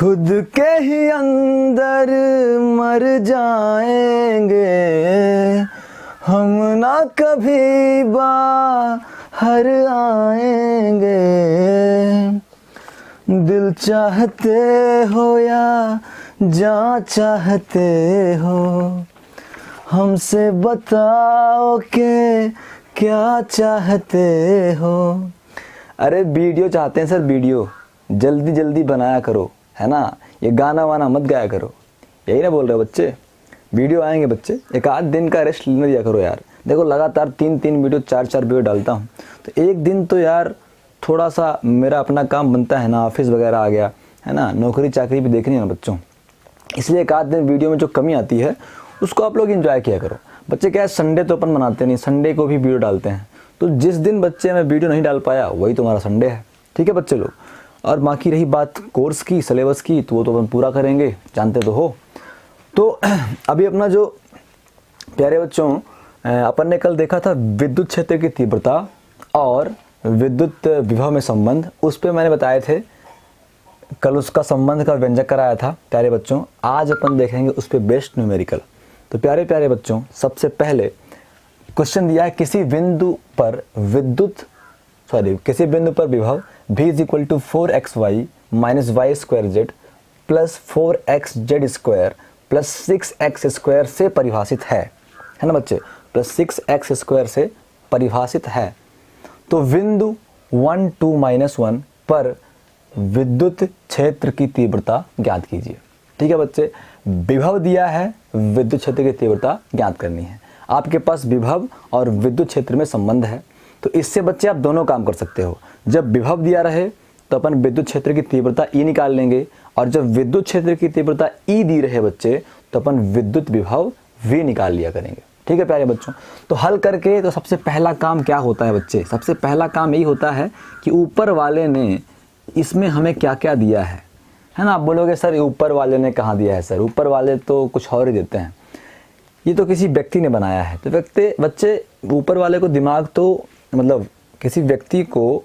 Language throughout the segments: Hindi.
खुद के ही अंदर मर जाएंगे हम, ना कभी बाहर आएंगे। दिल चाहते हो या जान चाहते हो, हमसे बताओ के क्या चाहते हो। अरे वीडियो चाहते हैं सर, वीडियो जल्दी जल्दी बनाया करो, है ना। ये गाना वाना मत गाया करो, यही ना बोल रहे हो बच्चे। वीडियो आएंगे बच्चे, एक आध दिन का रेस्ट लेने दिया करो यार। देखो लगातार 3-3 वीडियो 4-4 वीडियो डालता हूँ, तो एक दिन तो यार थोड़ा सा मेरा अपना काम बनता है ना, ऑफिस वगैरह आ गया है ना, नौकरी चाकरी भी देखनी है ना बच्चों, इसलिए एक आध दिन वीडियो में जो कमी आती है उसको आप लोग एंजॉय किया करो। बच्चे क्या है, संडे तो अपन बनाते नहीं, संडे को भी वीडियो डालते हैं, तो जिस दिन बच्चे मैं वीडियो नहीं डाल पाया वही तुम्हारा संडे है, ठीक है बच्चे लोग। और बाकी रही बात कोर्स की, सिलेबस की, तो वो तो अपन पूरा करेंगे, जानते तो हो। तो अभी अपना जो प्यारे बच्चों अपन ने कल देखा था विद्युत क्षेत्र की तीव्रता और विद्युत विभव में संबंध, उस पर मैंने बताए थे कल, उसका संबंध का व्यंजक कराया था प्यारे बच्चों। आज अपन देखेंगे उस पर बेस्ड न्यूमेरिकल। तो प्यारे प्यारे बच्चों, सबसे पहले क्वेश्चन दिया है किसी बिंदु पर विभव v is equal to 4xy minus y square z plus 4xz² plus 6x² से परिभाषित है ना बच्चे, प्लस 6x² से परिभाषित है। तो बिंदु 1, 2, -1 पर विद्युत क्षेत्र की तीव्रता ज्ञात कीजिए। ठीक है बच्चे, विभव दिया है, विद्युत क्षेत्र की तीव्रता ज्ञात करनी है। आपके पास विभव और विद्युत क्षेत्र में संबंध है, तो इससे बच्चे आप दोनों काम कर सकते हो। जब विभव दिया रहे तो अपन विद्युत क्षेत्र की तीव्रता E निकाल लेंगे, और जब विद्युत क्षेत्र की तीव्रता E दी रहे बच्चे तो अपन विद्युत विभव V निकाल लिया करेंगे। ठीक है प्यारे बच्चों, तो हल करके तो सबसे पहला काम क्या होता है बच्चे, सबसे पहला काम यही होता है कि ऊपर वाले ने इसमें हमें क्या क्या दिया है ना। आप बोलोगे सर ऊपर वाले ने कहाँ दिया है सर, ऊपर वाले तो कुछ और ही देते हैं, ये तो किसी व्यक्ति ने बनाया है। तो बच्चे ऊपर वाले को दिमाग तो, मतलब किसी व्यक्ति को,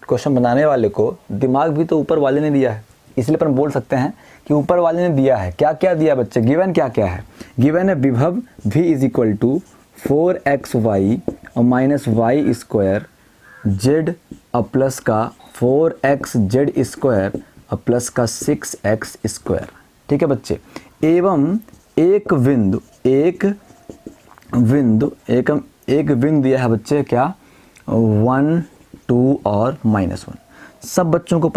क्वेश्चन बनाने वाले को दिमाग भी तो ऊपर वाले ने दिया है, इसलिए अपन बोल सकते हैं कि ऊपर वाले ने दिया है। क्या क्या दिया बच्चे, गिवन क्या क्या है, गिवन है विभव v is equal to 4xy और माइनस वाई स्क्वायर जेड और प्लस का 4xz² और प्लस का 6x²। ठीक है बच्चे, एवं एक बिंदु दिया है बच्चे क्या, 1, 2 और -1। सब बच्चों को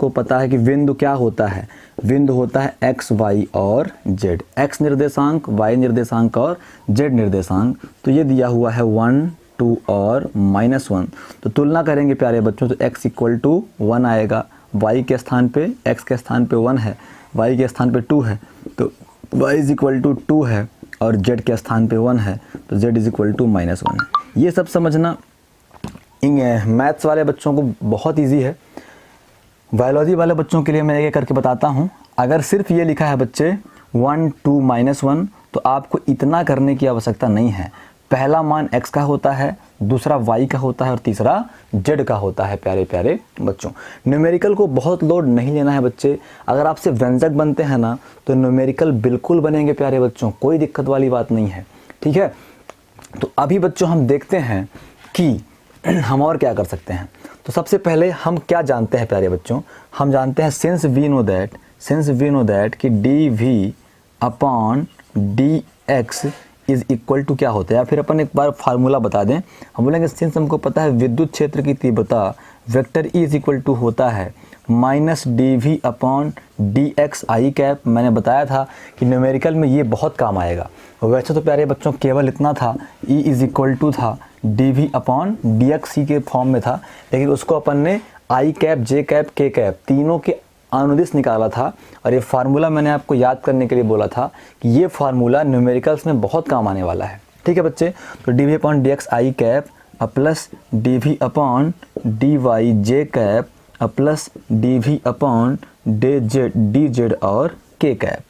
पता है कि बिंदु क्या होता है, बिंदु होता है x, y और z, x निर्देशांक, y निर्देशांक और z निर्देशांक। तो ये दिया हुआ है 1, 2 और -1। तो तुलना करेंगे प्यारे बच्चों, तो x इक्वल टू 1 आएगा, y के स्थान पे, x के स्थान पे 1 है, y के स्थान पे 2 है, तो y इज इक्वल टू 2 है, और z के स्थान पे 1 है, तो z इज इक्वल टू -1 है। ये सब समझना मैथ्स वाले बच्चों को बहुत इजी है। बायोलॉजी वाले बच्चों के लिए मैं ये करके बताता हूँ। अगर सिर्फ ये लिखा है बच्चे 1, 2, -1, तो आपको इतना करने की आवश्यकता नहीं है। पहला मान x का होता है, दूसरा y का होता है और तीसरा z का होता है। प्यारे प्यारे बच्चों, न्यूमेरिकल को बहुत लोड नहीं लेना है बच्चे। अगर आपसे व्यंजक बनते हैं ना तो न्यूमेरिकल बिल्कुल बनेंगे प्यारे बच्चों, कोई दिक्कत वाली बात नहीं है। ठीक है, तो अभी बच्चों हम देखते हैं कि हम और क्या कर सकते हैं। तो सबसे पहले हम क्या जानते हैं प्यारे बच्चों, हम जानते हैं सिंस वी नो दैट कि dv/dx इज इक्वल टू क्या होता है। या फिर अपन एक बार फार्मूला बता दें, हम बोलेंगे सिंस हमको पता है विद्युत क्षेत्र की तीव्रता vector E is equal to होता है -dv/dx i कैप। मैंने बताया था कि न्यूमेरिकल में ये बहुत काम आएगा। वैसे तो प्यारे बच्चों केवल इतना था, E इज इक्वल टू था dv/dx के फॉर्म में था, लेकिन उसको अपन ने i cap, j cap, k cap तीनों के अनुदिश निकाला था। और ये फार्मूला मैंने आपको याद करने के लिए बोला था कि ये फार्मूला न्यूमेरिकल्स में बहुत काम आने वाला है। ठीक है बच्चे, तो dv/dx i cap plus dv/dy j cap plus dv/dz और k कैप।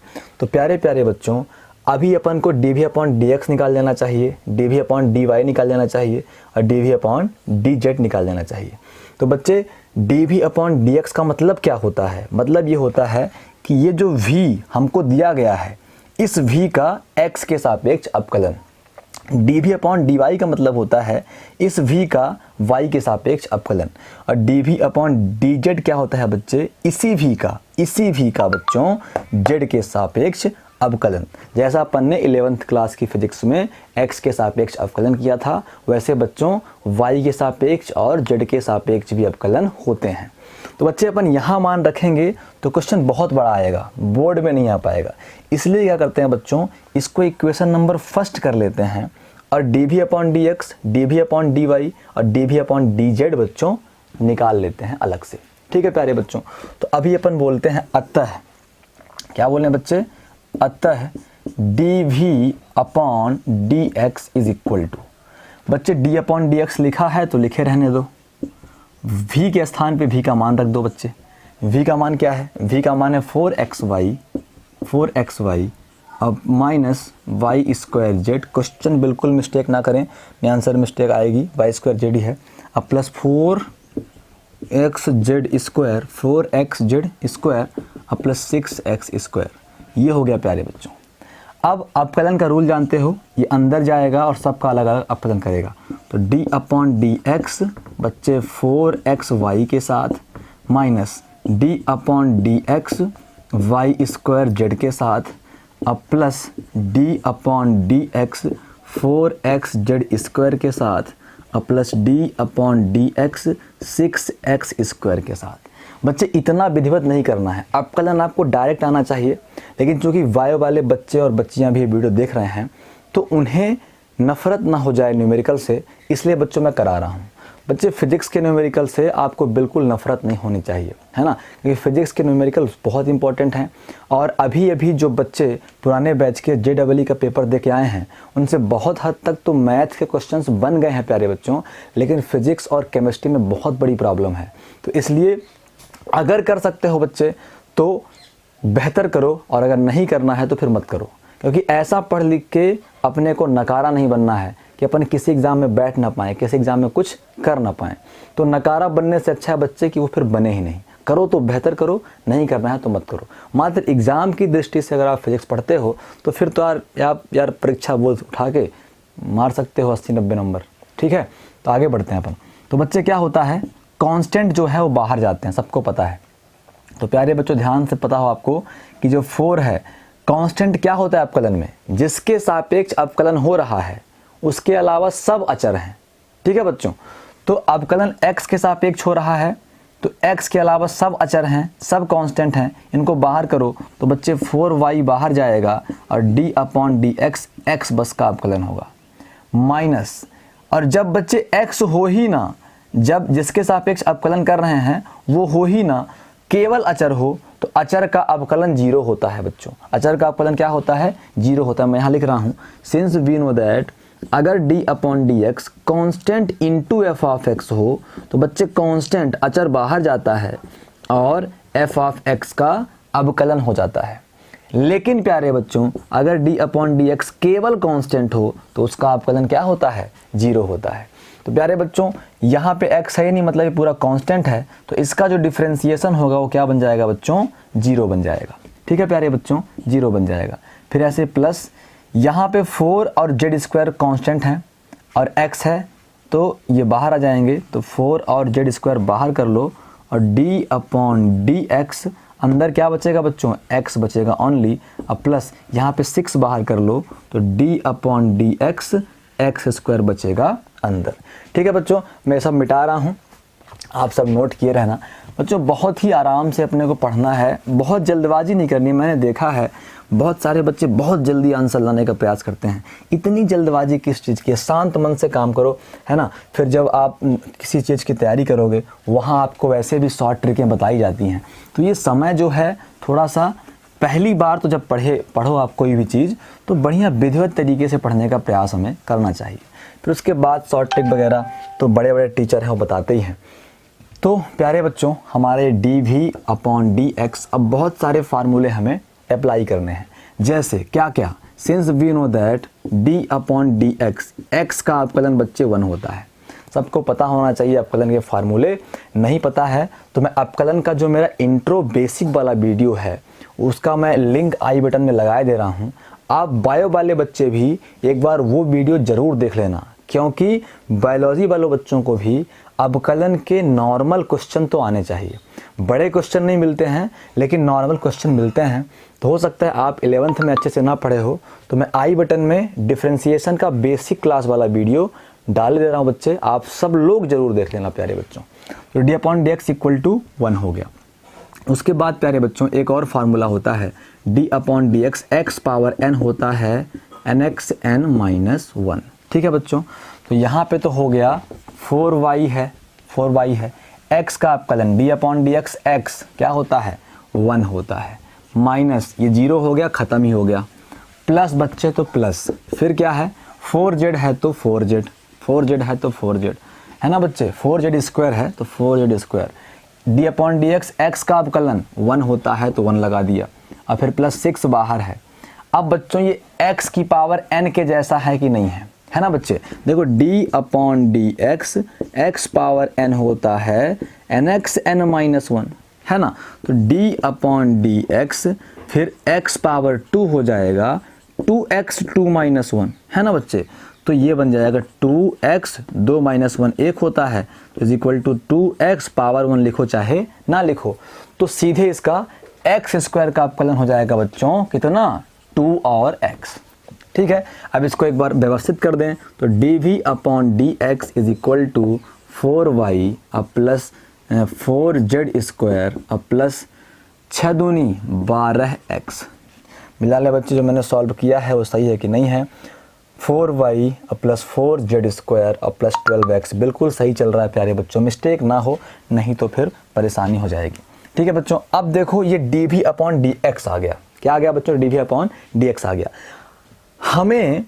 तो प्यारे प्यारे बच्चों, अभी अपन को dv/dx निकाल लेना चाहिए, dv/dy निकाल लेना चाहिए और dv/dz निकाल लेना चाहिए। तो बच्चे d we upon D x का मतलब क्या होता है? मतलब ये होता है कि ये जो v हमको दिया गया है, इस v का x के सापेक्ष अवकलन। D we upon D y का मतलब होता है इस v का y के सापेक्ष अवकलन। और D we upon D z क्या होता है बच्चे? इसी v का बच्चों z के सापेक्ष अवकलन। जैसा अपन ने 11th क्लास की फिजिक्स में x के सापेक्ष अवकलन किया था, वैसे बच्चों y के सापेक्ष और z के सापेक्ष भी अवकलन होते हैं। तो बच्चे अपन यहाँ मान रखेंगे तो क्वेश्चन बहुत बड़ा आएगा, बोर्ड में नहीं आ पाएगा। इसलिए क्या करते हैं बच्चों, इसको इक्वेशन नंबर फर्स्ट कर लेते हैं और D we upon D X, D we upon D Y और D we upon D Z बच्चों निकाल लेते हैं अलग से। ठीक है प्यारे बच्चों, तो अभी अपन बोलते हैं अतः, क्या बोले बच्चे? अतः d we upon D x is equal to, बच्चे डी अपॉन डी एक्स लिखा है तो लिखे रहने दो, v के स्थान पे v का मान रख दो बच्चे। v का मान क्या है? v का मान है 4xy अब minus y square z. Question बिल्कुल मिस्टेक ना करें, ये आंसर मिस्टेक आएगी, वाई स्क्वायर जेड ही है। अब प्लस 4xz स्क्वायर अब प्लस 6x स्क्वायर। ये हो गया प्यारे बच्चों। अब अवकलन का रूल जानते हो, ये अंदर जाएगा और सबका अलग अलग अवकलन करेगा। तो d अपॉन डी एक्स बच्चे 4xy के साथ minus d upon D x y square z के साथ अब plus d upon D x 4xz square के साथ अब plus d upon D x 6x square के साथ। बच्चे इतना विधिवत नहीं करना है, अवकलन आपको डायरेक्ट आना चाहिए, लेकिन चूंकि वायो वाले बच्चे और बच्चियां भी वीडियो देख रहे हैं तो उन्हें नफरत ना हो जाए न्यूमेरिकल से, इसलिए बच्चों मैं करा रहा हूं। बच्चे फिजिक्स के न्यूमेरिकल से आपको बिल्कुल नफरत नहीं होनी चाहिए, है ना, क्योंकि फिजिक्स के न्यूमेरिकल बहुत इंपॉर्टेंट हैं। और अभी जो बच्चे पुराने बैच के JEE का पेपर दे के आए हैं उनसे बहुत हद तक तो मैथ के क्वेश्चंस बन गए हैं प्यारे बच्चों, लेकिन फिजिक्स और केमिस्ट्री में बहुत बड़ी प्रॉब्लम है। तो इसलिए अगर कर सकते हो बच्चे तो बेहतर करो, और अगर नहीं करना है तो फिर मत करो, क्योंकि ऐसा पढ़ लिख के अपने को नकारा नहीं बनना है कि अपन किसी एग्ज़ाम में बैठ ना पाएँ, किसी एग्ज़ाम में कुछ कर ना पाएँ। तो नकारा बनने से अच्छा है बच्चे कि वो फिर बने ही नहीं। करो तो बेहतर करो, नहीं करना है तो मत करो। मात्र एग्ज़ाम की दृष्टि से अगर आप फिजिक्स पढ़ते हो तो फिर तो यार परीक्षा बोझ उठा के मार सकते हो 80-90 नंबर। ठीक है, तो आगे बढ़ते हैं अपन। तो बच्चे क्या होता है, कांस्टेंट जो है वो बाहर जाते हैं, सबको पता है। तो प्यारे बच्चों ध्यान से पता हो आपको कि जो 4 है, कांस्टेंट क्या होता है अवकलन में? जिसके सापेक्ष अवकलन हो रहा है उसके अलावा सब अचर हैं। ठीक है बच्चों, तो अवकलन x के सापेक्ष हो रहा है तो x के अलावा सब अचर हैं, सब कांस्टेंट हैं, इनको बाहर करो तो बच्चे 4y बाहर जाएगा और d upon D x x बस का अवकलन होगा माइनस। और जब बच्चे x हो ही ना, जब जिसके सापेक्ष अवकलन कर रहे हैं वो हो ही ना, केवल अचर हो, तो अचर का अवकलन 0 होता है बच्चों। अचर का अवकलन क्या होता है? 0 होता है। मैं यहाँ लिख रहा हूँ, सिंस वी नो दैट अगर d upon D x constant into F of x हो तो बच्चे कॉन्स्टेंट अचर बाहर जाता है और एफ ऑफ एक्स का अवकलन हो जाता है। लेकिन प्यारे बच्चों अगर d अपॉन डी एक्स केवल कांस्टेंट हो तो उसका अवकलन क्या होता है? 0 होता है। तो प्यारे बच्चों यहाँ पे x है नहीं, मतलब ये पूरा कांस्टेंट है, तो इसका जो डिफरेंशिएशन होगा वो क्या बन जाएगा बच्चों? 0 बन जाएगा। ठीक है प्यारे बच्चों, 0 बन जाएगा। फिर ऐसे प्लस यहाँ पे 4 और z स्क्वायर कांस्टेंट हैं और x है तो ये बाहर आ जाएंगे, तो 4 और z स्क्वायर बाहर कर लो और d अपॉन डी एक्स, अंदर क्या बचेगा बच्चों? x बचेगा ओनली। अब प्लस यहाँ पे 6 बाहर कर लो तो d upon D x x square बचेगा अंदर। ठीक है बच्चों, मैं सब मिटा रहा हूँ, आप सब नोट किए रहना। बच्चों बहुत ही आराम से अपने को पढ़ना है, बहुत जल्दबाजी नहीं करनी। मैंने देखा है बहुत सारे बच्चे बहुत जल्दी आंसर लाने का प्रयास करते हैं। इतनी जल्दबाजी किस चीज़ की? शांत मन से काम करो, है ना। फिर जब आप किसी चीज़ की तैयारी करोगे वहाँ आपको वैसे भी शॉर्ट ट्रिकें बताई जाती हैं। तो ये समय जो है थोड़ा सा, पहली बार तो जब पढ़ो आप कोई भी चीज़ तो बढ़िया विधिवत तरीके से पढ़ने का प्रयास हमें करना चाहिए। फिर उसके बाद शॉर्ट ट्रिक वगैरह तो बड़े बड़े टीचर हैं वो बताते ही हैं। तो प्यारे बच्चों हमारे d we upon D x, अब बहुत सारे फार्मूले हमें अप्लाई करने हैं। जैसे क्या क्या? Since we know that d upon D x, x का अवकलन बच्चे 1 होता है। सबको पता होना चाहिए अवकलन के फार्मूले। नहीं पता है तो मैं अवकलन का जो मेरा इंट्रो बेसिक वाला वीडियो है उसका मैं लिंक आई बटन में लगा दे रहा हूँ। आप बायो वाले बच्चे भी एक बार वो वीडियो ज़रूर देख लेना, क्योंकि बायोलॉजी वालों बच्चों को भी अवकलन के नॉर्मल क्वेश्चन तो आने चाहिए। बड़े क्वेश्चन नहीं मिलते हैं लेकिन नॉर्मल क्वेश्चन मिलते हैं। तो हो सकता है आप 11th में अच्छे से ना पढ़े हो, तो मैं आई बटन में डिफरेंशिएशन का बेसिक क्लास वाला वीडियो डाल दे रहा हूँ बच्चे, आप सब लोग ज़रूर देख लेना प्यारे बच्चों। तो d/dx = 1 हो गया। उसके बाद प्यारे बच्चों एक और फार्मूला होता है d/dx, x पावर n होता है nxn-1। ठीक है बच्चों, तो यहाँ पे तो हो गया 4y है, x का अवकलन d/dx x क्या होता है 1 होता है, माइनस ये 0 हो गया, ख़त्म ही हो गया, प्लस बच्चे तो प्लस, फिर क्या है 4z है तो 4z है तो 4z है ना बच्चे, 4z² है तो 4z²। d/dx x का अवकलन 1 होता है तो 1 लगा दिया, और फिर प्लस 6 बाहर है। अब बच्चों ये x की पावर n के जैसा है कि नहीं है ना बच्चे। देखो d/dx x पावर n होता है nxn-1 है ना, तो d/dx फिर x पावर 2 हो जाएगा 2x2-1 है ना बच्चे। तो ये बन जाएगा 2x 2 - 1 1 होता है, तो is equal to 2x power 1 लिखो चाहे ना लिखो, तो सीधे इसका x² का अवकलन हो जाएगा बच्चों कितना 2 और x। ठीक है, अब इसको एक बार व्यवस्थित कर दें तो dv/dx is equal to 4y plus 4z² plus 6 दूनी 12x। मिला ले बच्चे, जो मैंने सॉल्व किया है वो सही है कि नहीं है। 4y plus 4z² plus 12x बिल्कुल सही चल रहा है प्यारे बच्चों, मिस्टेक ना हो, नहीं तो फिर परेशानी हो जाएगी। ठीक है बच्चों, अब देखो ये dv/dx आ गया। क्या आ गया बच्चों, dv/dx आ गया। हमें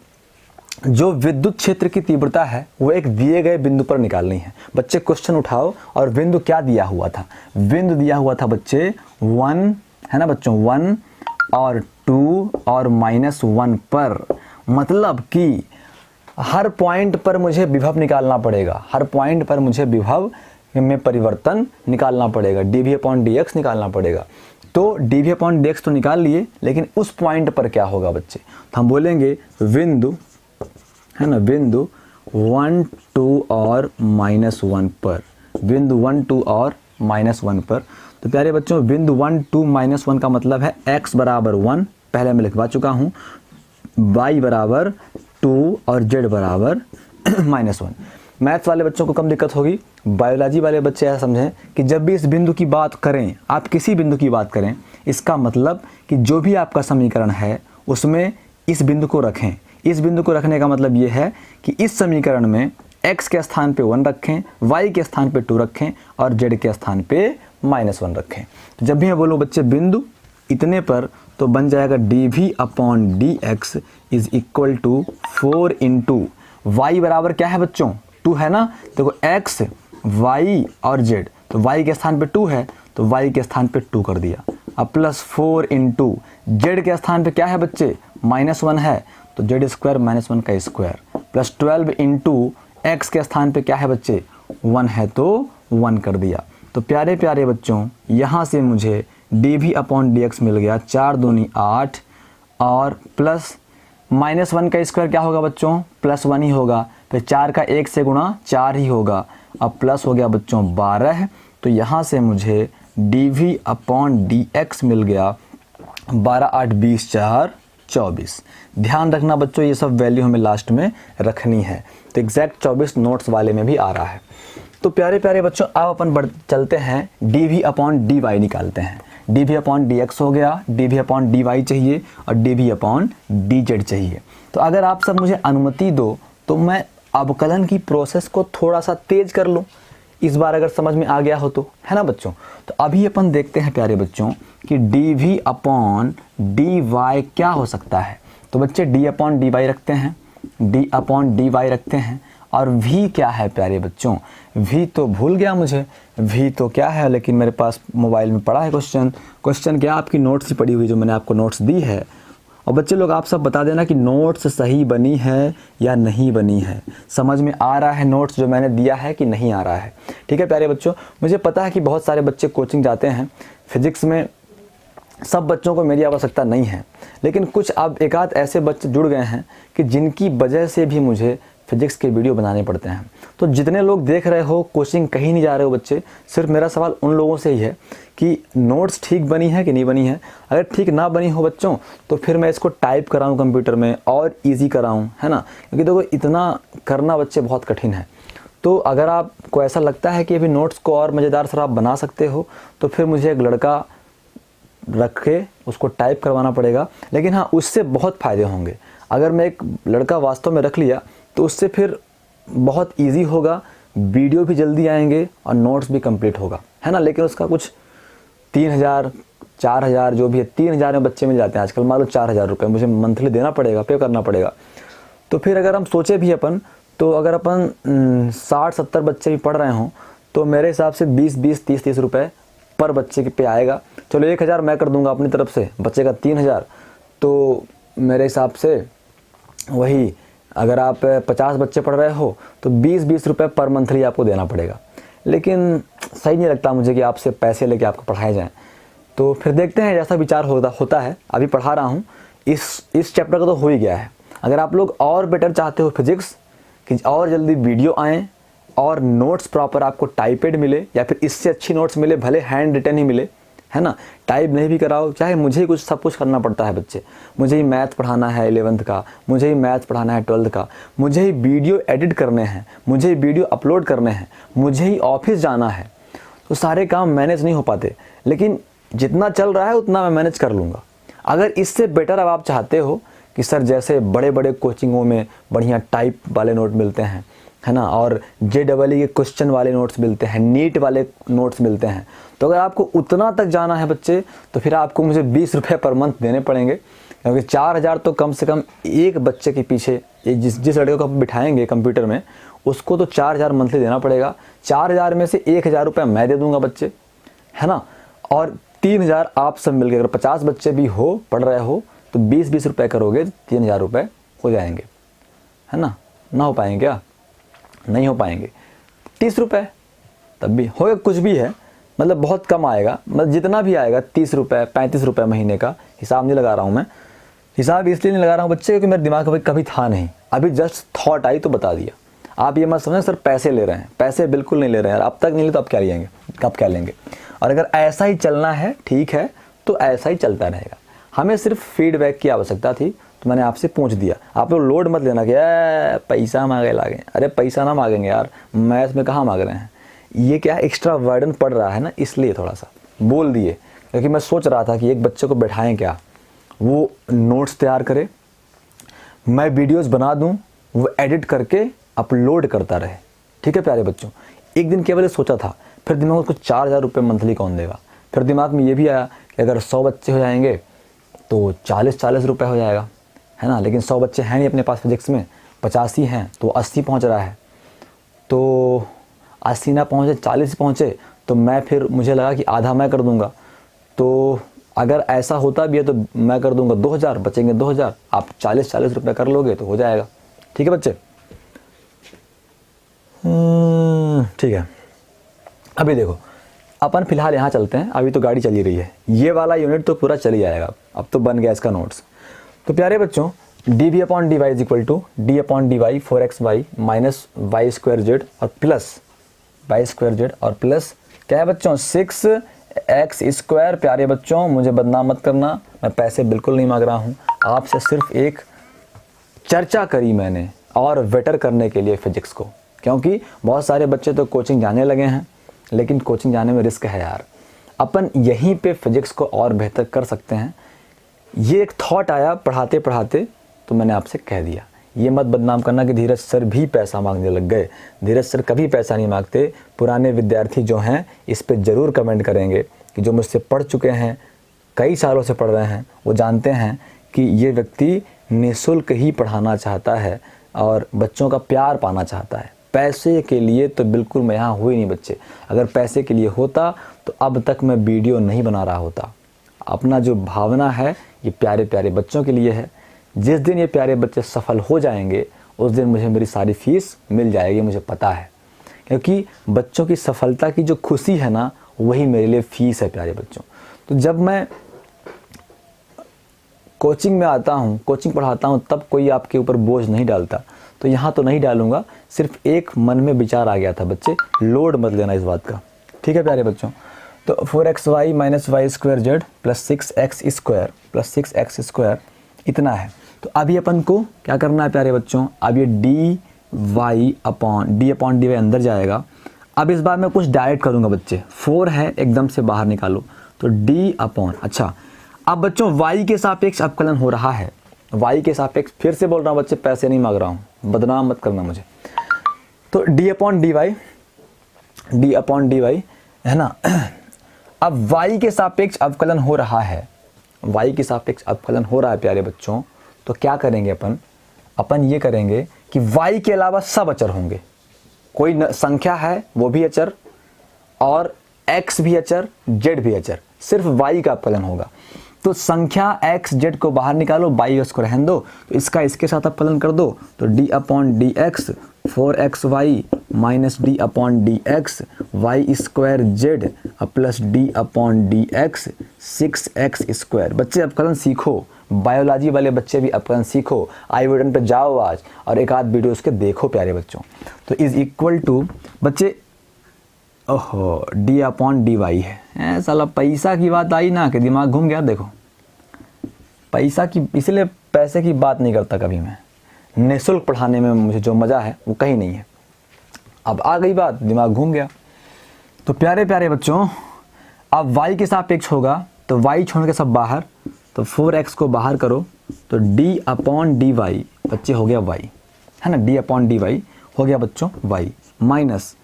जो विद्युत क्षेत्र की तीव्रता है वो एक दिए गए बिंदु पर निकालनी है। बच्चे क्वेश्चन उठाओ, और बिंदु क्या दिया हुआ था, बिंदु दिया हुआ था बच्चे 1 है ना बच्चों, 1 और 2 और -1 पर, मतलब कि हर पॉइंट पर मुझे विभव निकालना पड़ेगा, हर पॉइंट पर मुझे विभव में परिवर्तन निकालना पड़ेगा, dv/dx निकालना पड़ेगा। तो dv/dx तो निकाल लिए, लेकिन उस पॉइंट पर क्या होगा बच्चे, तो हम बोलेंगे बिंदु है ना, बिंदु 1 2 और -1 पर, बिंदु 1 2 और -1 पर। तो प्यारे बच्चों बिंदु 1 2 -1 का मतलब है x बराबर 1, पहले मैं लिखवा चुका हूँ, y बराबर 2 और z बराबर -1। मैथ्स वाले बच्चों को कम दिक्कत होगी, बायोलॉजी वाले बच्चे ऐसा समझें कि जब भी इस बिंदु की बात करें, आप किसी बिंदु की बात करें, इसका मतलब कि जो भी आपका समीकरण है उसमें इस बिंदु को रखें। इस बिंदु को रखने का मतलब ये है कि इस समीकरण में x के स्थान पे 1 रखें, y के स्थान पे 2 रखें और z के स्थान पे -1 रखें। तो जब भी मैं बोलूँ बच्चे बिंदु इतने पर, तो बन जाएगा dv/dx is equal to 4 × y बराबर क्या है बच्चों 2 है ना। देखो x y और z, तो y के स्थान पे 2 है तो y के स्थान पे 2 कर दिया, अब प्लस 4 × z के स्थान पे क्या है बच्चे -1 है, तो z² -1 का स्क्वायर, प्लस 12 × x के स्थान पे क्या है बच्चे 1 है तो 1 कर दिया। तो प्यारे प्यारे बच्चों यहाँ से मुझे dv/dx मिल गया 4 दूनी 8 और प्लस -1 का स्क्वायर क्या होगा बच्चों +1 ही होगा, फिर 4 का 1 से गुणा 4 ही होगा, अब प्लस हो गया बच्चों 12। तो यहाँ से मुझे dv/dx मिल गया 12 8 20 4 24। ध्यान रखना बच्चों ये सब वैल्यू हमें लास्ट में रखनी है, तो एग्जैक्ट 24 नोट्स वाले में भी आ रहा है। तो प्यारे प्यारे बच्चों अब अपन चलते हैं dv/dy निकालते हैं। dv/dx हो गया, dv/dy चाहिए और dv/dz चाहिए। तो अगर आप सब मुझे अनुमति दो तो मैं अवकलन की प्रोसेस को थोड़ा सा तेज कर लूँ, इस बार अगर समझ में आ गया हो तो, है ना बच्चों। तो अभी अपन देखते हैं प्यारे बच्चों कि dv/dy क्या हो सकता है। तो बच्चे d/dy रखते हैं, d/dy रखते हैं, और v क्या है प्यारे बच्चों, v तो भूल गया मुझे, v तो क्या है, लेकिन मेरे पास मोबाइल में पड़ा है क्वेश्चन क्या आपकी नोट्स ही पड़ी हुई जो मैंने आपको नोट्स दी है, और बच्चे लोग आप सब बता देना कि नोट्स सही बनी है या नहीं बनी है, समझ में आ रहा है नोट्स जो मैंने दिया है कि नहीं आ रहा है। ठीक है प्यारे बच्चों, मुझे पता है कि बहुत सारे बच्चे कोचिंग जाते हैं फिजिक्स में, सब बच्चों को मेरी आवश्यकता नहीं है, लेकिन कुछ अब एक आध ऐसे बच्चे जुड़ गए हैं कि जिनकी वजह से भी मुझे फिजिक्स के वीडियो बनाने पड़ते हैं। तो जितने लोग देख रहे हो कोचिंग कहीं नहीं जा रहे हो बच्चे, सिर्फ मेरा सवाल उन लोगों से ही है कि नोट्स ठीक बनी है कि नहीं बनी है। अगर ठीक ना बनी हो बच्चों तो फिर मैं इसको टाइप कराऊँ कंप्यूटर में और ईजी कराऊँ, है ना, क्योंकि देखो इतना करना बच्चे बहुत कठिन है। तो अगर आपको ऐसा लगता है कि अभी नोट्स को और मज़ेदार सर आप बना सकते हो तो फिर मुझे एक लड़का रख के उसको टाइप करवाना पड़ेगा। लेकिन हाँ, उससे बहुत फ़ायदे होंगे। अगर मैं एक लड़का वास्तव में रख लिया तो उससे फिर बहुत इजी होगा, वीडियो भी जल्दी आएंगे और नोट्स भी कंप्लीट होगा, है ना। लेकिन उसका कुछ 3000 4000 जो भी है, 3000 में बच्चे मिल जाते हैं आजकल, मान लो 4000 रुपये मुझे मंथली देना पड़ेगा, पे करना पड़ेगा। तो फिर अगर हम सोचे भी अपन, तो अगर अपन 60-70 बच्चे भी पढ़ रहे हों तो मेरे हिसाब से 20-20 30-30 रुपये पर बच्चे के पे आएगा। चलो 1000 मैं कर दूंगा अपनी तरफ से, बच्चे का 3000, तो मेरे हिसाब से वही अगर आप 50 बच्चे पढ़ रहे हो तो 20-20 रुपये पर मंथली आपको देना पड़ेगा। लेकिन सही नहीं लगता मुझे कि आपसे पैसे लेके आपको पढ़ाए जाएं। तो फिर देखते हैं, जैसा विचार होता है। अभी पढ़ा रहा हूँ, इस चैप्टर का तो हो ही गया है। अगर आप लोग और बेटर चाहते हो फिजिक्स कि और जल्दी वीडियो आएँ और नोट्स प्रॉपर आपको टाइपेड मिले या फिर इससे अच्छी नोट्स मिले, भले हैंड रिटन ही मिले, है ना, टाइप नहीं भी कराओ, चाहे मुझे ही कुछ सब कुछ करना पड़ता है बच्चे, मुझे ही मैथ पढ़ाना है 11th का, मुझे ही मैथ पढ़ाना है 12th का, मुझे ही वीडियो एडिट करने हैं, मुझे ही वीडियो अपलोड करने हैं, मुझे ही ऑफिस जाना है, तो सारे काम मैनेज नहीं हो पाते। लेकिन जितना चल रहा है उतना मैं मैनेज कर लूँगा। अगर इससे बेटर अब आप चाहते हो कि सर जैसे बड़े बड़े कोचिंगों में बढ़िया टाइप वाले नोट मिलते हैं, है ना, और JEE के क्वेश्चन वाले नोट्स मिलते हैं, नीट वाले नोट्स मिलते हैं, तो अगर आपको उतना तक जाना है बच्चे तो फिर आपको मुझे 20 रुपये पर मंथ देने पड़ेंगे, क्योंकि 4000 तो कम से कम एक बच्चे के पीछे, जिस लड़के को आप बिठाएंगे कंप्यूटर में उसको तो 4000 मंथली देना पड़ेगा। 4000 में से 1000 रुपये मैं दे दूंगा बच्चे, है ना, और 3000 आप सब मिलकर, अगर 50 बच्चे भी हो पढ़ रहे हो तो 20-20 रुपये करोगे, 3000 रुपये हो जाएंगे, है ना। ना हो पाएंगे क्या? नहीं हो पाएंगे। 30 रुपये तब भी होगा, कुछ भी है, मतलब बहुत कम आएगा, मतलब जितना भी आएगा 30 रुपये 35 रुपये महीने का हिसाब नहीं लगा रहा हूँ मैं। हिसाब इसलिए नहीं लगा रहा हूँ बच्चे क्योंकि मेरे दिमाग में कभी था नहीं, अभी जस्ट थॉट आई तो बता दिया। आप ये मत समझें सर पैसे ले रहे हैं, पैसे बिल्कुल नहीं ले रहे हैं, अब तक नहीं ले तो अब क्या लेंगे, कब क्या लेंगे। और अगर ऐसा ही चलना है ठीक है तो ऐसा ही चलता रहेगा। हमें सिर्फ फीडबैक की आवश्यकता थी तो मैंने आपसे पूछ दिया। आप लोग लोड मत लेना कि पैसा मांगे लागे, अरे पैसा ना मांगेंगे यार, मैथ में कहाँ मांग रहे हैं, ये क्या एक्स्ट्रा वर्डन पड़ रहा है ना, इसलिए थोड़ा सा बोल दिए। क्योंकि मैं सोच रहा था कि एक बच्चे को बैठाएं क्या, वो नोट्स तैयार करे, मैं वीडियोस बना दूं, वो एडिट करके अपलोड करता रहे। ठीक है प्यारे बच्चों, एक दिन केवल सोचा था, फिर दिमाग में कुछ 4000 रुपये मंथली कौन देगा। फिर दिमाग में ये भी आया कि अगर 100 बच्चे हो जाएंगे तो 40-40 रुपये हो जाएगा, है ना। लेकिन 100 बच्चे हैं नहीं अपने पास फिजिक्स में, 50 ही हैं तो 80 पहुँच रहा है, तो 80 ना पहुँचे 40 पहुँचे तो मैं फिर मुझे लगा कि आधा मैं कर दूंगा। तो अगर ऐसा होता भी है तो मैं कर दूंगा 2000, बचेंगे 2000, आप 40-40 रुपये कर लोगे तो हो जाएगा। ठीक है बच्चे, ठीक है। अभी देखो अपन फिलहाल यहाँ चलते हैं, अभी तो गाड़ी चली रही है, ये वाला यूनिट तो पूरा चली जाएगा, अब तो बन गया इसका नोट्स। तो प्यारे बच्चों dv/dy is equal to d/dy 4xy minus y square z और प्लस वाई स्क्वायर जेड और प्लस क्या है बच्चों 6x²। प्यारे बच्चों मुझे बदनाम मत करना, मैं पैसे बिल्कुल नहीं मांग रहा हूँ आपसे, सिर्फ एक चर्चा करी मैंने और बेटर करने के लिए फिजिक्स को, क्योंकि बहुत सारे बच्चे तो कोचिंग जाने लगे हैं, लेकिन कोचिंग जाने में रिस्क है यार। अपन यहीं पे फिजिक्स को और बेहतर कर सकते हैं। ये एक थॉट आया पढ़ाते पढ़ाते तो मैंने आपसे कह दिया। ये मत बदनाम करना कि धीरज सर भी पैसा मांगने लग गए, धीरज सर कभी पैसा नहीं मांगते। पुराने विद्यार्थी जो हैं इस पे ज़रूर कमेंट करेंगे कि जो मुझसे पढ़ चुके हैं, कई सालों से पढ़ रहे हैं, वो जानते हैं कि ये व्यक्ति निःशुल्क ही पढ़ाना चाहता है और बच्चों का प्यार पाना चाहता है। पैसे के लिए तो बिल्कुल मैं यहाँ हुई नहीं बच्चे, अगर पैसे के लिए होता तो अब तक मैं वीडियो नहीं बना रहा होता। अपना जो भावना है ये प्यारे प्यारे बच्चों के लिए है। जिस दिन ये प्यारे बच्चे सफल हो जाएंगे उस दिन मुझे मेरी सारी फीस मिल जाएगी, मुझे पता है, क्योंकि बच्चों की सफलता की जो खुशी है ना वही मेरे लिए फ़ीस है प्यारे बच्चों। तो जब मैं कोचिंग में आता हूँ, कोचिंग पढ़ाता हूँ, तब कोई आपके ऊपर बोझ नहीं डालता, तो यहाँ तो नहीं डालूँगा। सिर्फ एक मन में विचार आ गया था, बच्चे लोड मत लेना इस बात का, ठीक है प्यारे बच्चों। तो 4xy minus y square z plus 6x square इतना है। तो अभी अपन को क्या करना है प्यारे बच्चों, अब ये dy अपॉन dy अंदर जाएगा। अब इस बार मैं कुछ डायरेक्ट करूँगा बच्चे, 4 है एकदम से बाहर निकालो तो d अपॉन, अच्छा अब बच्चों y के सापेक्ष अवकलन हो रहा है, y के सापेक्ष, फिर से बोल रहा हूँ बच्चे, पैसे नहीं मांग रहा हूँ, बदनाम मत करना मुझे। तो d अपॉन dy है ना। अब y के सापेक्ष अवकलन हो रहा है, y के सापेक्ष अवकलन हो रहा है प्यारे बच्चों। तो क्या करेंगे अपन ये करेंगे कि y के अलावा सब अचर होंगे, कोई संख्या है वो भी अचर और x भी अचर, z भी अचर, सिर्फ y का अवकलन होगा। तो संख्या x z को बाहर निकालो, y उसको रहने दो, तो इसका इसके साथ अवकलन कर दो, तो d upon D x 4xy minus d upon D x y square z plus d upon D x 6x square. बच्चे अवकलन सीखो, बायोलॉजी वाले बच्चे भी अवकलन सीखो, आई बटन पे जाओ आज और एक आध वीडियो उसके देखो प्यारे बच्चों। तो इज इक्वल टू बच्चे, ओहो डी अपॉन डी वाई है, साला पैसा की बात आई ना कि दिमाग घूम गया। देखो पैसा की, इसलिए पैसे की बात नहीं करता कभी मैं, निःशुल्क पढ़ाने में मुझे जो मज़ा है वो कहीं नहीं है। अब आ गई बात, दिमाग घूम गया। तो प्यारे प्यारे बच्चों अब y के सापेक्ष होगा तो y छोड़ के सब बाहर, तो 4x को बाहर करो तो d अपॉन डी वाई बच्चे हो गया y, है ना, d अपॉन डी वाई हो गया बच्चों y, माइनस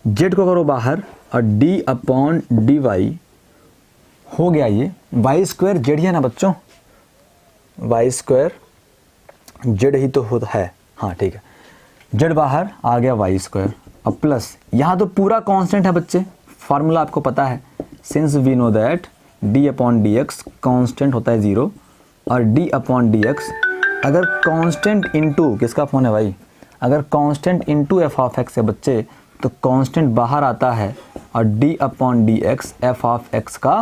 z को करो बाहर और d अपॉन डी वाई हो गया ये y स्क्वायर z ही है ना बच्चों, y स्क्वायर z ही तो होता है, हाँ ठीक है, z बाहर आ गया y स्क्वायर। अब प्लस यहाँ तो पूरा कांस्टेंट है बच्चे, फार्मूला आपको पता है, since we know that d upon D x constant होता है 0 और d अपॉन डी एक्स अगर कांस्टेंट इनटू किसका फॉर्म है भाई, अगर constant into f of x है बच्चे तो कांस्टेंट बाहर आता है और d upon D x f of x का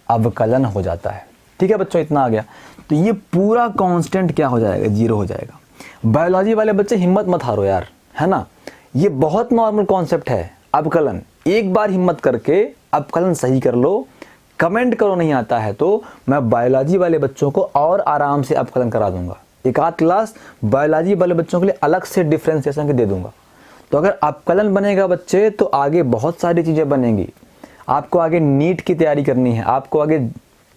अवकलन हो जाता है। ठीक है बच्चों, इतना आ गया। तो ये पूरा कांस्टेंट क्या हो जाएगा, 0 हो जाएगा। बायोलॉजी वाले बच्चे हिम्मत मत हारो यार, है ना, ये बहुत नॉर्मल कॉन्सेप्ट है अवकलन। एक बार हिम्मत करके अवकलन सही कर लो, कमेंट करो नहीं आता है तो मैं बायोलॉजी वाले बच्चों को और आराम से अवकलन करा दूंगा। एक आध क्लास बायोलॉजी वाले बच्चों के लिए अलग से डिफ्रेंसिएशन के दे दूंगा। तो अगर अवकलन बनेगा बच्चे तो आगे बहुत सारी चीज़ें बनेंगी। आपको आगे नीट की तैयारी करनी है, आपको आगे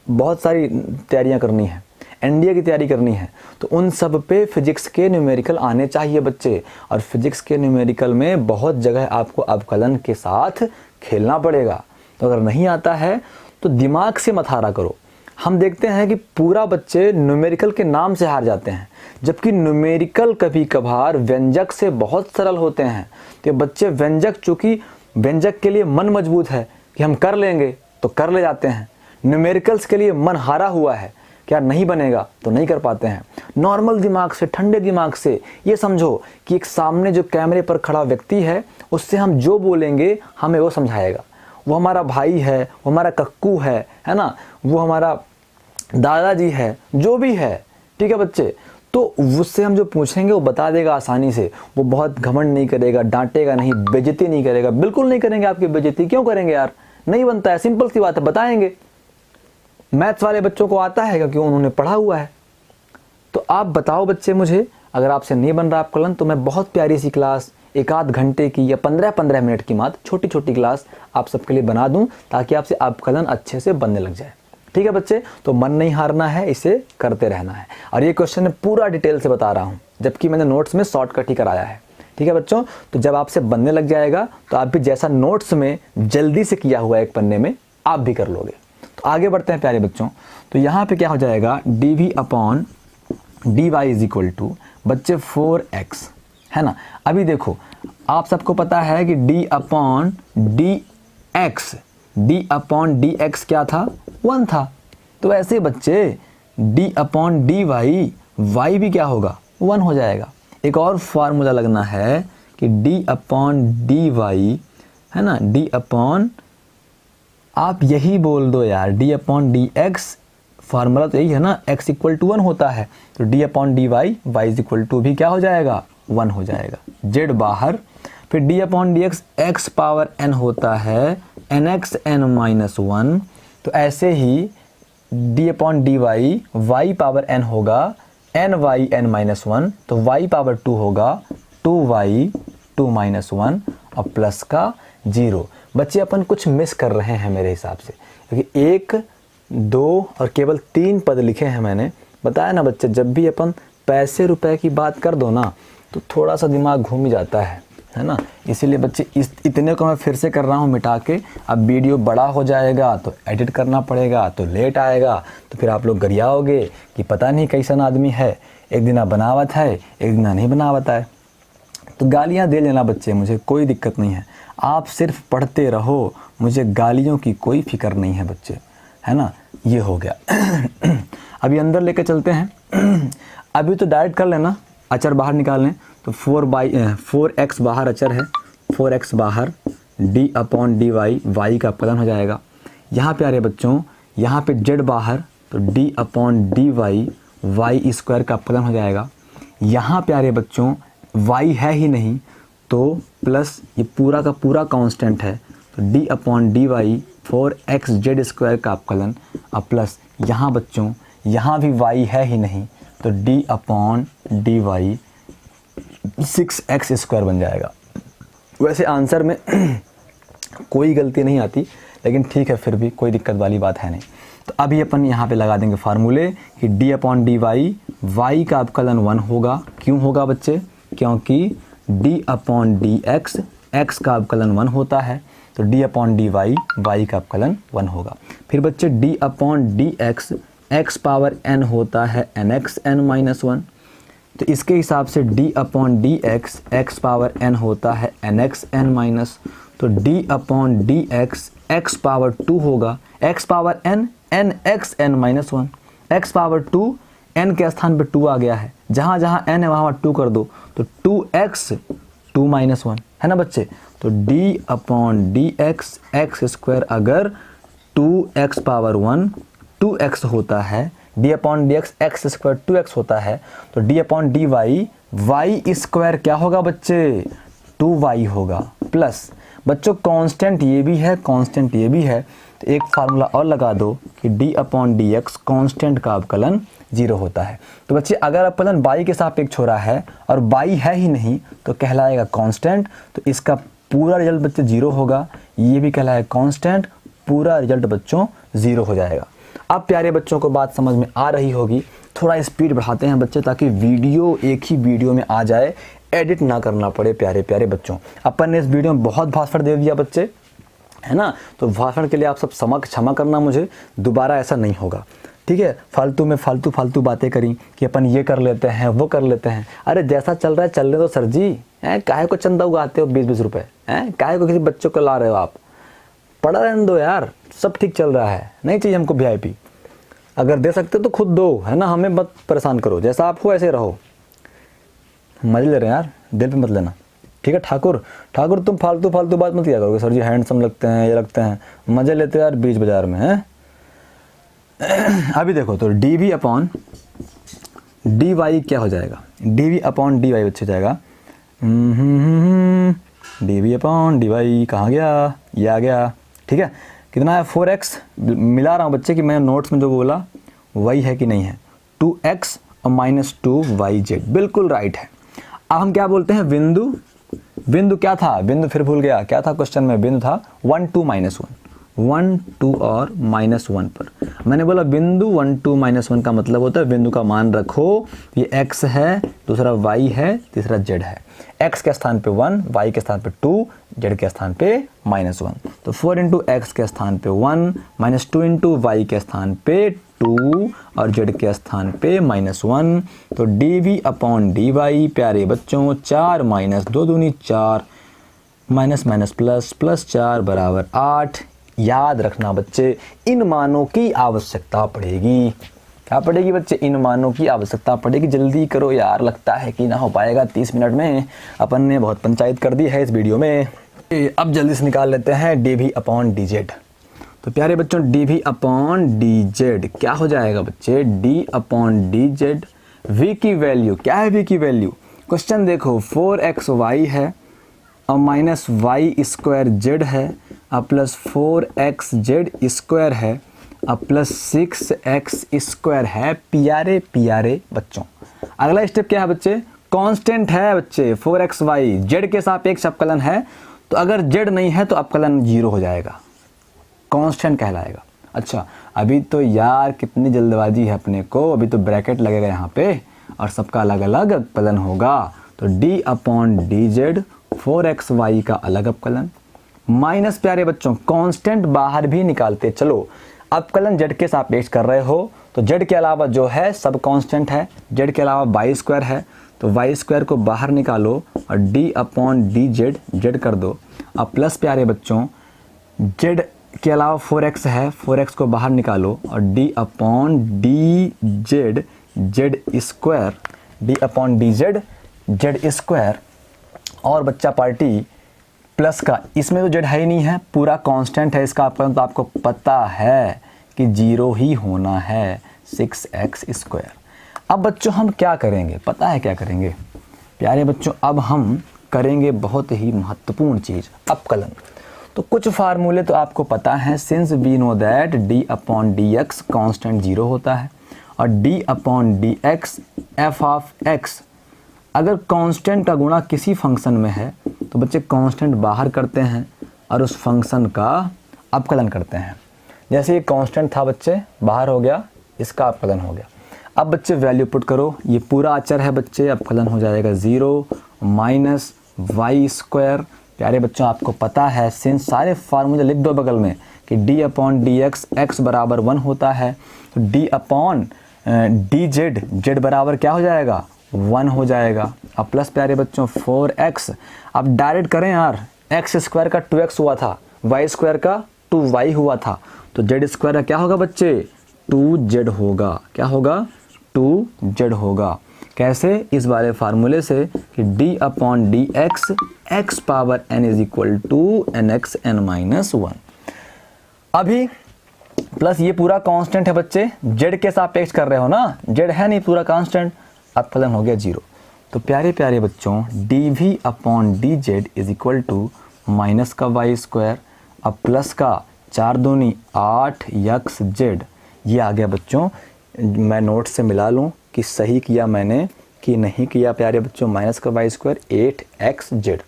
बहुत सारी तैयारियां करनी है, एनडीए की तैयारी करनी है, तो उन सब पे फिजिक्स के न्यूमेरिकल आने चाहिए बच्चे। और फिजिक्स के न्यूमेरिकल में बहुत जगह आपको अवकलन के साथ खेलना पड़ेगा। तो अगर नहीं आता है तो दिमाग से मत हारा करो। हम देखते हैं कि पूरा बच्चे न्यूमेरिकल के नाम से हार जाते हैं, जबकि न्यूमेरिकल कभी कभार व्यंजक से बहुत सरल होते हैं। तो बच्चे व्यंजक, चूँकि व्यंजक के लिए मन मजबूत है कि हम कर लेंगे तो कर ले जाते हैं, न्यूमेरिकल्स के लिए मन हारा हुआ है क्या नहीं बनेगा तो नहीं कर पाते हैं। नॉर्मल दिमाग से, ठंडे दिमाग से ये समझो कि एक सामने जो कैमरे पर खड़ा व्यक्ति है उससे हम जो बोलेंगे हमें वो समझाएगा। वो हमारा भाई है, वो हमारा कक्कू है ना, वो हमारा दादाजी है, जो भी है, ठीक है बच्चे। तो उससे हम जो पूछेंगे वो बता देगा आसानी से। वो बहुत घमंड नहीं करेगा, डांटेगा नहीं, बेइज्जती नहीं करेगा, बिल्कुल नहीं करेंगे। आपकी बेइज्जती क्यों करेंगे यार, नहीं बनता है, सिंपल सी बात है, बताएंगे। मैथ्स वाले बच्चों को आता है क्योंकि उन्होंने पढ़ा हुआ है। तो आप बताओ बच्चे मुझे, अगर आपसे नहीं बन रहा अवकलन तो मैं बहुत प्यारी सी क्लास, एक आध घंटे की या 15-15 मिनट की मात्र छोटी छोटी क्लास आप सबके लिए बना दूं, ताकि आपसे अवकलन अच्छे से बनने लग जाए। ठीक है बच्चे, तो मन नहीं हारना है, इसे करते रहना है। और ये क्वेश्चन मैं पूरा डिटेल से बता रहा हूँ, जबकि मैंने नोट्स में शॉर्टकट ही कराया है। ठीक है बच्चों, तो जब आपसे बनने लग जाएगा तो आप भी जैसा नोट्स में जल्दी से किया हुआ एक पन्ने में आप भी कर लोगे। तो आगे बढ़ते हैं प्यारे बच्चों। तो यहाँ पे क्या हो जाएगा, d upon D y is equal to बच्चे 4x, है ना। अभी देखो आप सबको पता है कि d अपॉन डी एक्स क्या था, 1 था, तो ऐसे बच्चे डी अपॉन डी वाई भी क्या होगा 1 हो जाएगा। एक और फार्मूला लगना है कि डी अपॉन डी वाई है ना, डी अपॉन, आप यही बोल दो यार, D upon D x, formula तो यही है ना, x इक्वल टू 1 होता है, तो d upon D y is equal to भी क्या हो जाएगा 1 हो जाएगा, z बाहर। फिर D upon D x X power n होता है nx n माइनस 1, तो ऐसे ही D upon D Y power n होगा n माइनस 1, तो y पावर 2 होगा 2y 2 माइनस 1 और प्लस का 0। बच्चे अपन कुछ मिस कर रहे हैं मेरे हिसाब से, क्योंकि 1 2 और केवल 3 पद लिखे हैं मैंने। बताया ना बच्चे, जब भी अपन पैसे रुपए की बात कर दो ना तो थोड़ा सा दिमाग घूम ही जाता है ना। इसीलिए बच्चे इतने को मैं फिर से कर रहा हूँ मिटा के। अब वीडियो बड़ा हो जाएगा तो एडिट करना पड़ेगा, तो लेट आएगा, तो फिर आप लोग गरियाओगे कि पता नहीं कैसन आदमी है, एक दिन बनावत है एक दिन नहीं बनावत है। तो गालियाँ दे लेना बच्चे, मुझे कोई दिक्कत नहीं है, आप सिर्फ पढ़ते रहो, मुझे गालियों की कोई फिक्र नहीं है बच्चे, है ना। ये हो गया। अभी अंदर लेके चलते हैं। अभी तो डायरेक्ट कर लेना, अचर बाहर निकाल लें, तो 4x बाहर अचर है, 4x बाहर, d अपॉन डी वाई का अपकलन हो जाएगा। यहाँ पे आ रहे बच्चों, यहाँ पे z बाहर, तो d upon D y square का अपकलन हो जाएगा। यहाँ पे आ रहे बच्चों y है ही नहीं, तो प्लस ये पूरा का पूरा कांस्टेंट है, तो d upon D y 4xz square का अपकलन, अब प्लस यहाँ बच्चों यहाँ भी y है ही नहीं, तो d upon D y 6x square बन जाएगा। वैसे आंसर में कोई गलती नहीं आती, लेकिन ठीक है, फिर भी कोई दिक्कत वाली बात है नहीं। तो अभी अपन यहाँ पे लगा देंगे फार्मूले कि d अपॉन डी वाई का अपकलन 1 होगा। क्यों होगा बच्चे? क्योंकि d अपॉन डी एक्स का अपकलन 1 होता है, तो d अपॉन डी वाई का अपकलन 1 होगा। फिर बच्चे d upon D x power n होता है nx n माइनस 1, तो इसके हिसाब से d upon D x power n होता है nx n माइनस, तो d upon D x power 2 होगा, x power n nx n minus 1, x power 2 n के स्थान पे 2 आ गया है, जहाँ जहाँ n है वहाँ 2 कर दो, तो 2x 2 माइनस 1 है ना बच्चे। तो d upon D x square अगर 2x पावर 1 2x होता है, d upon D x square 2x होता है, तो d upon D y square क्या होगा बच्चे 2y होगा। प्लस बच्चों कांस्टेंट ये भी है, कांस्टेंट ये भी है, तो एक फार्मूला और लगा दो कि d upon D x constant का अपकलन 0 होता है। तो बच्चे अगर अपकलन y के सापेक्ष हो रहा है और y है ही नहीं तो कहलाएगा कांस्टेंट, तो इसका पूरा रिजल्ट बच्चे 0 होगा। ये भी कहलाएगा कांस्टेंट, पूरा रिजल्ट बच्चों 0 हो जाएगा। अब प्यारे बच्चों को बात समझ में आ रही होगी। थोड़ा स्पीड बढ़ाते हैं बच्चे, ताकि वीडियो एक ही वीडियो में आ जाए, एडिट ना करना पड़े। प्यारे प्यारे बच्चों, अपन ने इस वीडियो में बहुत भाषण दे दिया बच्चे, है ना, तो भाषण के लिए आप सब क्षमा करना, मुझे दोबारा ऐसा नहीं होगा, ठीक है। फालतू में फालतू बातें करी कि अपन ये कर लेते हैं वो कर लेते हैं। अरे जैसा चल रहा है चलने दो सर जी, हैं काहे को चंदा उगाते हो 20-20 रुपए, हैं काहे को किसी बच्चों को ला रहे हो आप, पढ़ा रहने दो यार, सब ठीक चल रहा है, नहीं चाहिए हमको VIP। अगर दे सकते तो खुद दो, है ना, हमें मत परेशान करो, जैसा आप हो ऐसे रहो। मजे ले रहे हैं यार, दिल पे मत लेना, ठीक है। ठाकुर तुम फालतू बात मत किया करोगे, सर जी हैंडसम लगते हैं, ये लगते हैं, मजे लेते हो यार बीच बाजार में, है। अभी देखो, तो dv अपॉन डी वाई क्या हो जाएगा, dv अपॉन डी वाई बच्चे जाएगा, dv अपॉन डी वाई कहाँ गया, ये आ गया, ठीक है। कितना है 4x, मिला रहा हूँ बच्चे कि मैंने नोट्स में जो बोला वही है कि नहीं है, 2x और माइनस 2yz, बिल्कुल राइट है। अब हम क्या बोलते हैं, बिंदु क्या था, बिंदु फिर भूल गया, क्या था क्वेश्चन में, बिंदु था 1 2 -1, 1 2 और -1 पर। मैंने बोला बिंदु 1 2 -1 का मतलब होता है बिंदु का मान रखो, ये x है, दूसरा y है, तीसरा z है। x के स्थान पे 1, y के स्थान पे 2, z के स्थान पे -1। तो 4 इंटू x के स्थान पे 1, -2 इंटू y के स्थान पे 2 और z के स्थान पे -1। तो dv अपॉन dy प्यारे बच्चों 4 - 2 दूनी 4, माइनस माइनस प्लस, प्लस 4 बराबर 8, याद रखना बच्चे, इन मानों की आवश्यकता पड़ेगी। क्या पड़ेगी बच्चे? इन मानों की आवश्यकता पड़ेगी। जल्दी करो यार, लगता है कि ना हो पाएगा 30 मिनट में। अपन ने बहुत पंचायत कर दी है इस वीडियो में। अब जल्दी से निकाल लेते हैं dv/dz। तो प्यारे बच्चों dv/dz क्या हो जाएगा बच्चे? d/dz। v की वैल्यू क्या है? v की वैल्यू क्वेश्चन देखो 4xy है और माइनस वाई स्क्वायर जेड है और प्लस 4xz² है और प्लस 6x स्क्वायर है। प्यारे प्यारे बच्चों, अगला स्टेप क्या है बच्चे? कांस्टेंट है बच्चे 4xy, जेड के सापेक्ष अवकलन है, तो अगर जेड नहीं है तो अवकलन 0 हो जाएगा, कांस्टेंट कहलाएगा। अच्छा, अभी तो यार कितनी जल्दबाजी है अपने को, अभी तो ब्रैकेट लगेगा यहाँ पे और सबका अलग अलग अवकलन होगा। तो d/dz 4xy का अलग अवकलन माइनस प्यारे बच्चों कांस्टेंट बाहर भी निकालते चलो। अवकलन जेड के सापेक्ष कर रहे हो तो जेड के अलावा जो है सब कांस्टेंट है, जेड के अलावा वाई स्क्वायर है, तो वाई स्क्वायर को बाहर निकालो और d/dz जेड कर दो। अब प्लस प्यारे बच्चों जेड के अलावा 4x है, 4x को बाहर निकालो और d/dz Z square, d/dz Z square. और बच्चा पार्टी प्लस का, इसमें तो जेड है ही नहीं है, पूरा कांस्टेंट है इसका अवकलन, तो आपको पता है कि 0 ही होना है, 6x²। अब बच्चों हम क्या करेंगे? पता है क्या करेंगे प्यारे बच्चों? अब हम करेंगे बहुत ही महत्वपूर्ण चीज़, अवकलन। तो कुछ फार्मूले तो आपको पता है, since we know that d/dx constant 0 होता है और d/dx f(x) अगर कांस्टेंट का गुणा किसी फंक्शन में है तो बच्चे कांस्टेंट बाहर करते हैं और उस फंक्शन का अवकलन करते हैं। जैसे ये कांस्टेंट था बच्चे, बाहर हो गया, इसका अवकलन हो गया। अब बच्चे वैल्यू पुट करो, ये पूरा अचर है बच्चे, अवकलन हो जाएगा 0 माइनस वाई स्क्वायर। प्यारे बच्चों आपको पता है, सिंस सारे फार्मूले लिख दो बगल में कि d/dx x बराबर 1 होता है, तो d/dz z बराबर क्या हो जाएगा? 1 हो जाएगा। अब प्लस प्यारे बच्चों 4x, अब डायरेक्ट करें यार, x स्क्वायर का 2x हुआ था, y स्क्वायर का 2y हुआ था, तो z स्क्वायर का क्या होगा बच्चे? 2z होगा। क्या होगा? 2z होगा। कैसे? इस वाले फार्मूले से कि d/dx x power n is equal to nxn-1। अभी प्लस ये पूरा कांस्टेंट है बच्चे, z के सापेक्ष कर रहे हो ना, z है नहीं पूरा कांस्टेंट, अवकलन हो गया 0। तो प्यारे प्यारे बच्चों dv/dz is equal to minus का वाई स्क्वायर, अब प्लस का 4 दूनी 8xz, ये आ गया बच्चों। मैं नोट से मिला लूँ कि सही किया मैंने कि नहीं किया प्यारे बच्चों। माइनस का वाई स्क्वायर 8xz,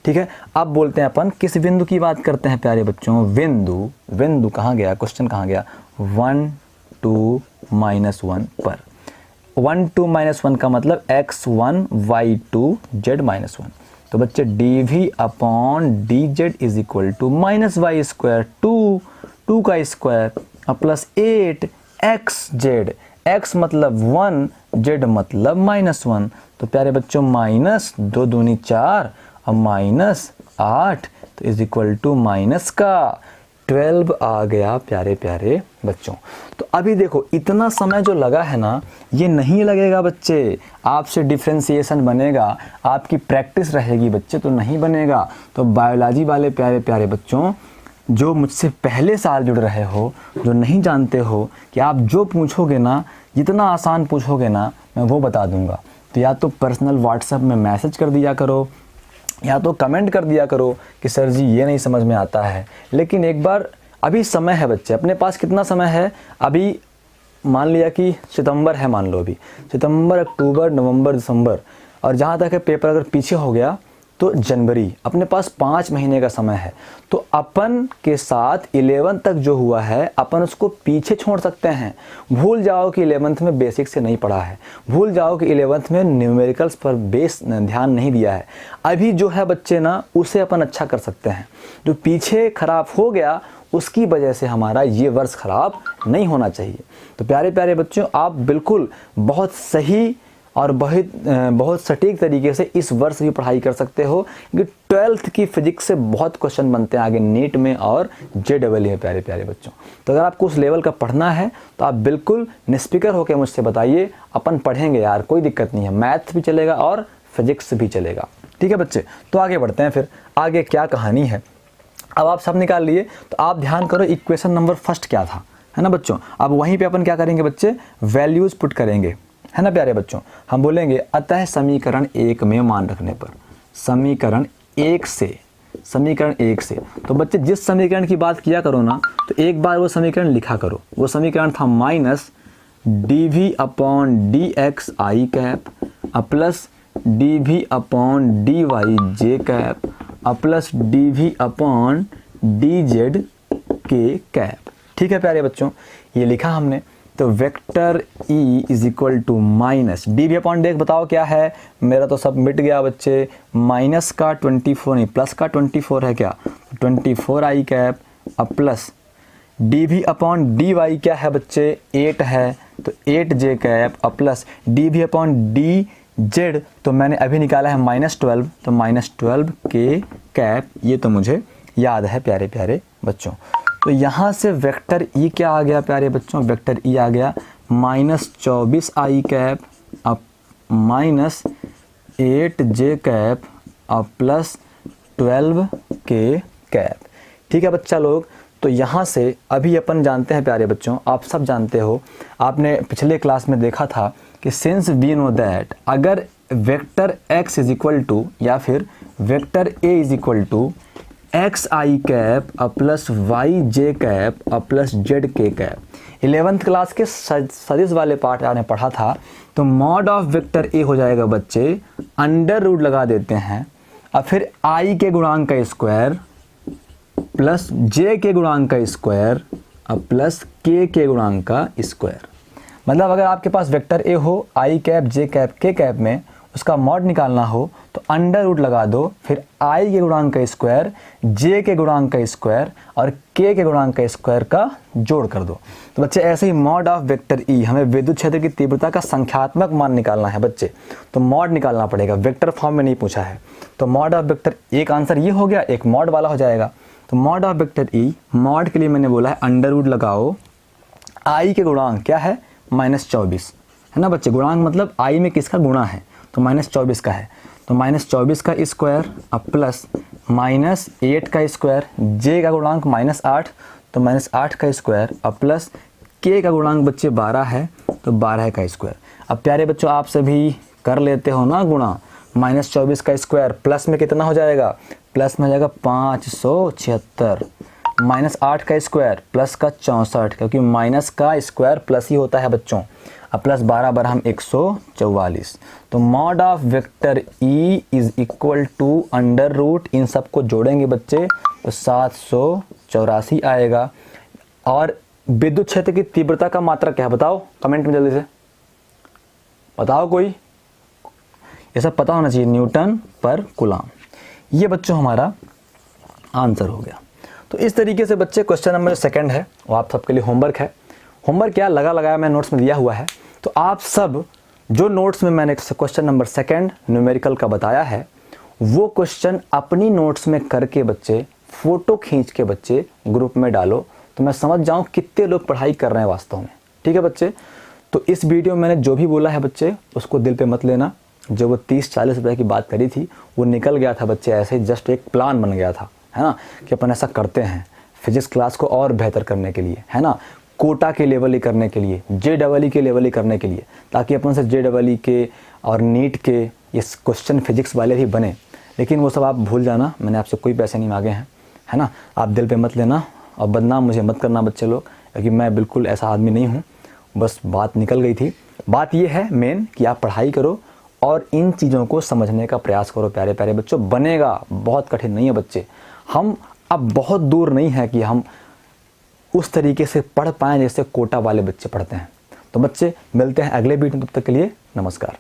ठीक है। अब बोलते हैं अपन किस बिंदु की बात करते हैं प्यारे बच्चों? बिंदु कहाँ गया? क्वेश्चन कहाँ गया? 1 2 -1 पर। 1 2 -1 का मतलब x1 y2 z-1। तो बच्चे dv/dz is equal to minus y square 2 का स्क्वायर और प्लस 8xz, x मतलब 1, z मतलब -1। तो प्यारे बच्चों माइनस 2 दूनी 4 और माइनस 8, तो इज इक्वल टू माइनस का 12 आ गया प्यारे प्यारे बच्चों। तो अभी देखो इतना समय जो लगा है ना, ये नहीं लगेगा बच्चे, आपसे डिफ्रेंसिएशन बनेगा, आपकी प्रैक्टिस रहेगी बच्चे, तो नहीं बनेगा। तो बायोलॉजी वाले प्यारे प्यारे बच्चों जो मुझसे पहले साल जुड़ रहे हो, जो नहीं जानते हो, कि आप जो पूछोगे ना, जितना आसान पूछोगे ना, मैं वो बता दूंगा। तो या तो पर्सनल व्हाट्सएप में मैसेज कर दिया करो या तो कमेंट कर दिया करो कि सर जी ये नहीं समझ में आता है। लेकिन एक बार, अभी समय है बच्चे, अपने पास कितना समय है? अभी मान लिया कि सितंबर है, मान लो अभी सितंबर, अक्टूबर, नवंबर, दिसंबर, और जहाँ तक है पेपर अगर पीछे हो गया तो जनवरी, अपने पास 5 महीने का समय है। तो अपन के साथ 11th तक जो हुआ है अपन उसको पीछे छोड़ सकते हैं। भूल जाओ कि 11th में बेसिक से नहीं पढ़ा है, भूल जाओ कि 11th में न्यूमेरिकल्स पर बेस ध्यान नहीं दिया है। अभी जो है बच्चे ना, उसे अपन अच्छा कर सकते हैं। जो पीछे खराब हो गया उसकी वजह से हमारा ये वर्ष खराब नहीं होना चाहिए। तो प्यारे प्यारे बच्चों, आप बिल्कुल बहुत सही और बहुत सटीक तरीके से इस वर्ष भी पढ़ाई कर सकते हो, क्योंकि 12th की फिजिक्स से बहुत क्वेश्चन बनते हैं आगे नीट में और JEE में प्यारे प्यारे बच्चों। तो अगर आपको उस लेवल का पढ़ना है तो आप बिल्कुल निष्फिक्र होकर मुझसे बताइए, अपन पढ़ेंगे यार, कोई दिक्कत नहीं है, मैथ भी चलेगा और फिजिक्स भी चलेगा। ठीक है बच्चे, तो आगे बढ़ते हैं। फिर आगे क्या कहानी है, अब आप सब निकाल लिए तो आप ध्यान करो इक्वेशन नंबर फर्स्ट क्या था, है ना बच्चों। अब वहीं पे अपन क्या करेंगे बच्चे, वैल्यूज़ पुट करेंगे, है ना प्यारे बच्चों। हम बोलेंगे अतः समीकरण 1 में मान रखने पर, समीकरण 1 से तो बच्चे जिस समीकरण की बात किया करो ना, तो एक बार वो समीकरण लिखा करो। वो समीकरण था minus dv upon dx i cap plus dv upon dy j cap plus dv upon dz k cap. ठीक है प्यारे बच्चों, ये लिखा हमने। तो vector E is equal to minus dv upon dx, बताओ क्या है, मेरा तो सब मिट गया बच्चे, माइनस का 24 नहीं प्लस का 24 है क्या, 24 i cap plus dv upon dy क्या है बच्चे, 8 है तो 8 j cap plus dv upon dz तो मैंने अभी निकाला है -12 तो -12 k कैप। ये तो मुझे याद है प्यारे प्यारे बच्चों। तो यहाँ से वेक्टर E क्या आ गया प्यारे बच्चों, वेक्टर E आ गया -24 i cap minus 8 j cap plus 12 k cap. ठीक है बच्चा लोग, तो यहाँ से अभी अपन जानते हैं प्यारे बच्चों, आप सब जानते हो, आपने पिछले क्लास में देखा था कि सिंस वी नो दैट अगर vector x is equal to या फिर vector a is equal to x i cap plus y j cap plus z k cap, 11th class के सदिश वाले पार्ट आपने पढ़ा था। तो मॉड ऑफ वेक्टर ए हो जाएगा बच्चे, अंडर रूट लगा देते हैं और फिर आई के गुणांक का स्क्वायर प्लस जे के गुणांक का स्क्वायर प्लस के गुणांक का स्क्वायर। मतलब अगर आपके पास वेक्टर ए हो, आई कैप जे कैप के कैप में उसका मॉड निकालना हो तो अंडर रूट लगा दो, फिर आई के गुणांक का स्क्वायर, जे के गुणांक का स्क्वायर और के गुणांक का स्क्वायर का जोड़ कर दो। तो बच्चे ऐसे ही मॉड ऑफ वेक्टर ई, हमें विद्युत क्षेत्र की तीव्रता का संख्यात्मक मान निकालना है बच्चे, तो मॉड निकालना पड़ेगा, वेक्टर फॉर्म में नहीं पूछा है। तो मॉड ऑफ वेक्टर, एक आंसर ये हो गया, एक मॉड वाला हो जाएगा। तो mod of vector E, mod के लिए मैंने बोला है अंडर रूट लगाओ, आई के गुणांक क्या है -24, है ना बच्चे, गुणांक मतलब आई में किसका गुणा है, तो -24 का है, तो -24 का स्क्वायर प्लस -8 का स्क्वायर, जे का गुणांक -8 तो -8 का स्क्वायर प्लस के का गुणांक बच्चे 12 है तो 12 का स्क्वायर। अब प्यारे बच्चों आप सभी कर लेते हो ना गुणा, -24 का स्क्वायर प्लस में कितना हो जाएगा, प्लस में हो जाएगा 576, -8 का स्क्वायर प्लस का 64, क्योंकि माइनस का स्क्वायर प्लस ही होता है बच्चों, अब प्लस 12 बार हम 144। तो mod of vector E is equal to under root, इन सबको जोड़ेंगे बच्चे तो 784 आएगा। और विद्युत क्षेत्र की तीव्रता का मात्रक क्या है बताओ, कमेंट में जल्दी से बताओ कोई, ये सब पता होना चाहिए, न्यूटन पर कूलम। ये बच्चों हमारा आंसर हो गया। तो इस तरीके से बच्चे क्वेश्चन नंबर 2 है वो आप सबके लिए होमवर्क है। होमवर्क क्या लगाया मैं नोट्स में दिया हुआ है, तो आप सब जो नोट्स में मैंने क्वेश्चन नंबर 2 न्यूमेरिकल का बताया है वो क्वेश्चन अपनी नोट्स में करके बच्चे फोटो खींच के बच्चे ग्रुप में डालो, तो मैं समझ जाऊं कितने लोग पढ़ाई कर रहे हैं वास्तव में। ठीक है बच्चे, तो इस वीडियो में मैंने जो भी बोला है बच्चे उसको दिल पे मत लेना। जो वो 30-40 रुपये की बात करी थी वो निकल गया था बच्चे, ऐसे ही जस्ट एक प्लान बन गया था, है ना, कि अपन ऐसा करते हैं फिजिक्स क्लास को और बेहतर करने के लिए, है ना, कोटा के लेवल ही करने के लिए, JEE के लेवल ही करने के लिए, ताकि अपन से JEE के और नीट के ये क्वेश्चन फिजिक्स वाले भी बने। लेकिन वो सब आप भूल जाना, मैंने आपसे कोई पैसे नहीं मांगे हैं, है ना, आप दिल पे मत लेना और बदनाम मुझे मत करना बच्चे लोग, क्योंकि मैं बिल्कुल ऐसा आदमी नहीं हूँ। बस बात निकल गई थी। बात ये है मेन कि आप पढ़ाई करो और इन चीज़ों को समझने का प्रयास करो प्यारे प्यारे बच्चों। बनेगा, बहुत कठिन नहीं है बच्चे, हम अब बहुत दूर नहीं है कि हम उस तरीके से पढ़ पाएँ जैसे कोटा वाले बच्चे पढ़ते हैं। तो बच्चे मिलते हैं अगले वीडियो में, तब तक के लिए नमस्कार।